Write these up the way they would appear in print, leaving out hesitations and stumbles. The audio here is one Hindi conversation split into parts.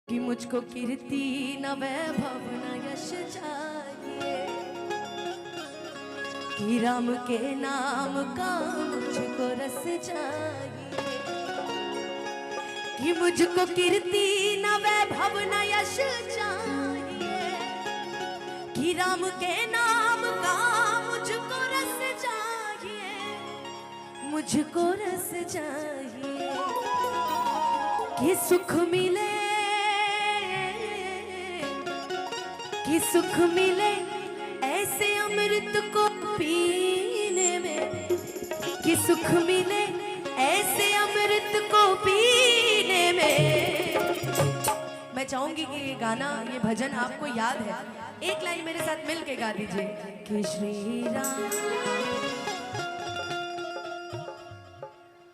कि मुझको कीर्ति न वैभव न यश चाहिए, कि राम के नाम का मुझको रस चाहिए, कि मुझको कीर्ति न वैभव न यश चाहिए, कि राम के नाम का मुझको रस चाहिए, मुझको रस चाहिए, कि सुख मिले, कि सुख मिले ऐसे अमृत को पीने में, कि सुख मिले ऐसे अमृत को पीने में। मैं चाहूंगी कि ये गाना, ये भजन आपको याद है, एक लाइन मेरे साथ मिल के गा दीजिए कि श्री राम।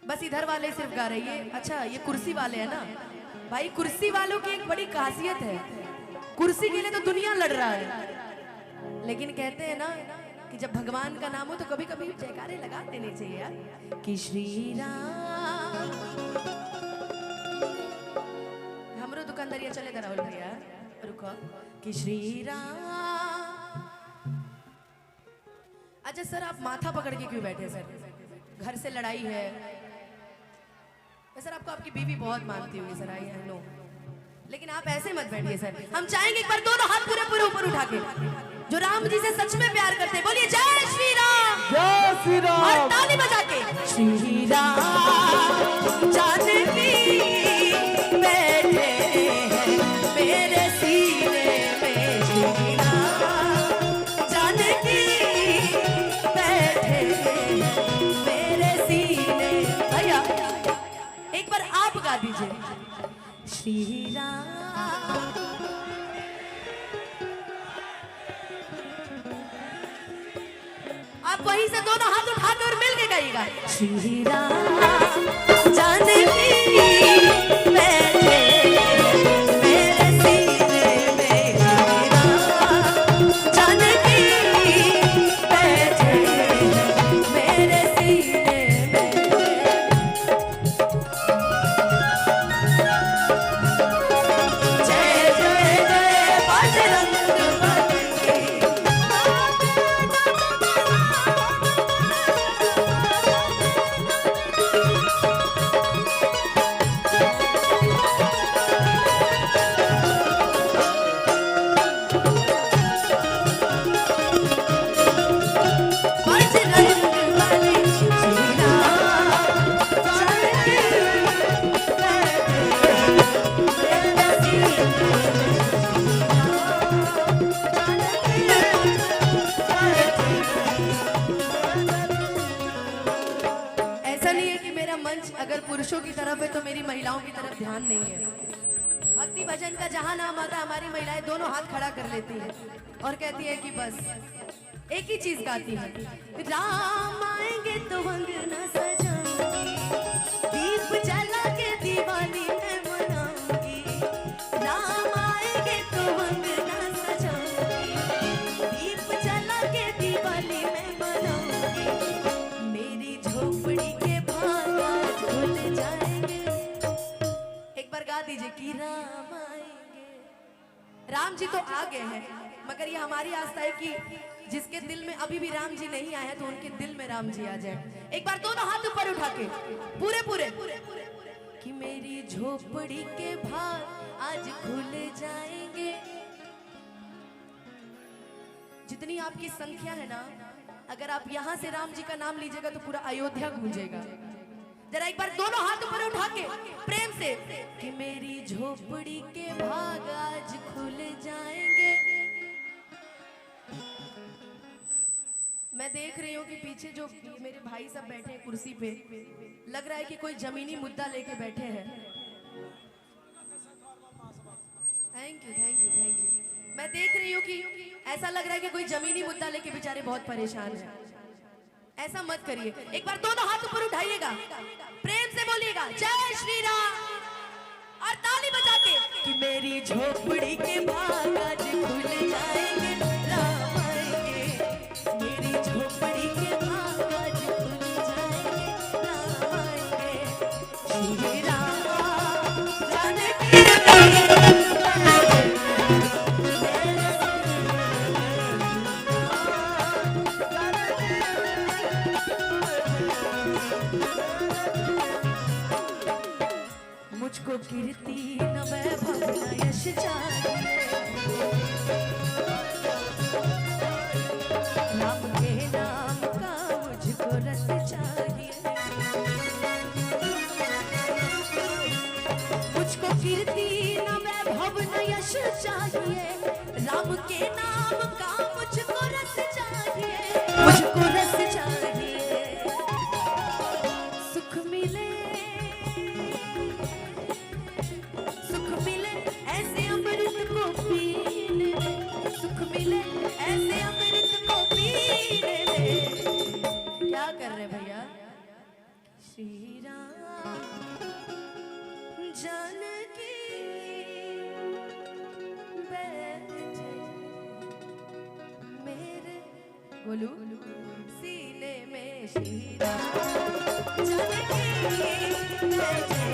बस इधर वाले सिर्फ गा रही है। अच्छा, ये कुर्सी वाले हैं ना भाई, कुर्सी वालों की एक बड़ी खासियत है, कुर्सी के लिए तो दुनिया लड़ रहा है, लेकिन कहते हैं ना कि जब भगवान का नाम हो तो कभी कभी जयकारे लगा देने चाहिए यार कि श्री राम। हमरो दुकानदारिया चले था राहुल भैया, रुको कि श्री राम। अच्छा सर, आप माथा पकड़ के क्यों बैठे सर? घर से लड़ाई है सर, आपको आपकी बीवी बहुत मानती होगी सर, आई नो, लेकिन आप ऐसे मत बैठिए सर। हम चाहेंगे एक बार दोनों हाथ पूरे पूरे ऊपर उठा के, जो राम जी से सच में प्यार करते हैं, बोलिए जय श्री राम, जय श्री राम, और ताली बजा के श्री राम जानकी बैठे हैं मेरे सीने में, श्री राम जानकी बैठे हैं मेरे सीने। भैया एक बार आप गा दीजिए श्री राम। आप वहीं से दोनों हाथ उठाकर और मिल के गाइएगा श्री राम जानकी बैठे मेरे सीने में, श्री राम जानकी बैठे मेरे सीने में। जय जय जय बजरंग अगर पुरुषों की तरफ है तो मेरी महिलाओं की तरफ ध्यान नहीं है। भक्ति भजन का जहां नाम आता, हमारी महिलाएं दोनों हाथ खड़ा कर लेती है और कहती है कि बस एक ही चीज गाती है, राम आएंगे तो अंगना सजाऊंगी, दीप जला के दिवाली मैं मनाऊंगी, राम आएंगे तो अंगना सजाऊंगी, दीप जला के दिवाली मैं मनाऊंगी, मेरी झोपड़ी के भूल जाएंगे। एक बार गा दीजिए कि राम आएंगे। राम जी तो आ गए हैं, मगर ये हमारी आस्था है कि जिसके दिल में अभी भी राम जी नहीं आए तो उनके दिल में राम जी आ जाए। एक बार दोनों हाथ ऊपर उठा के पूरे पूरे कि मेरी झोपड़ी के भाग आज खुल जाएंगे। जितनी आपकी संख्या है ना, अगर आप यहाँ से राम जी का नाम लीजिएगा तो पूरा अयोध्या गूंजेगा। जरा एक बार दोनों हाथ ऊपर उठा के प्रेम से कि मेरी झोपड़ी के भाग आज खुल जाएंगे। मैं देख रही हूँ कि पीछे जो मेरे भाई सब बैठे हैं कुर्सी पे, लग रहा है कि कोई जमीनी मुद्दा लेके बैठे हैं। Thank you thank you thank you. मैं देख रही हूँ कि ऐसा लग रहा है कि कोई जमीनी मुद्दा लेके बेचारे बहुत परेशान हैं। ऐसा मत करिए, एक बार दोनों हाथ ऊपर उठाइएगा, प्रेम से बोलिएगा जय श्री राम, और ताली बजा के कि मेरी झोपड़ी के भाग आज खुल जाएंगे, राम आएंगे, मेरी झोपड़ी के भाग आज खुल जाएंगे, राम आएंगे, श्री राम जानकी चाहिए, राम के नाम का मुझको रस चाहिए, मुझको कीर्ति न वैभव न यश चाहिए, राम के नाम का मुझको रस चाहिए, मुझको रस चाहिए, सुख मिले ऐसे अमृत को पीने में, सुख मिले ऐसे अमृत को पीने में। क्या कर रहे भैया? श्री राम जानकी बैठे मेरे, बोलू, सीने में श्री राम जानकी बैठे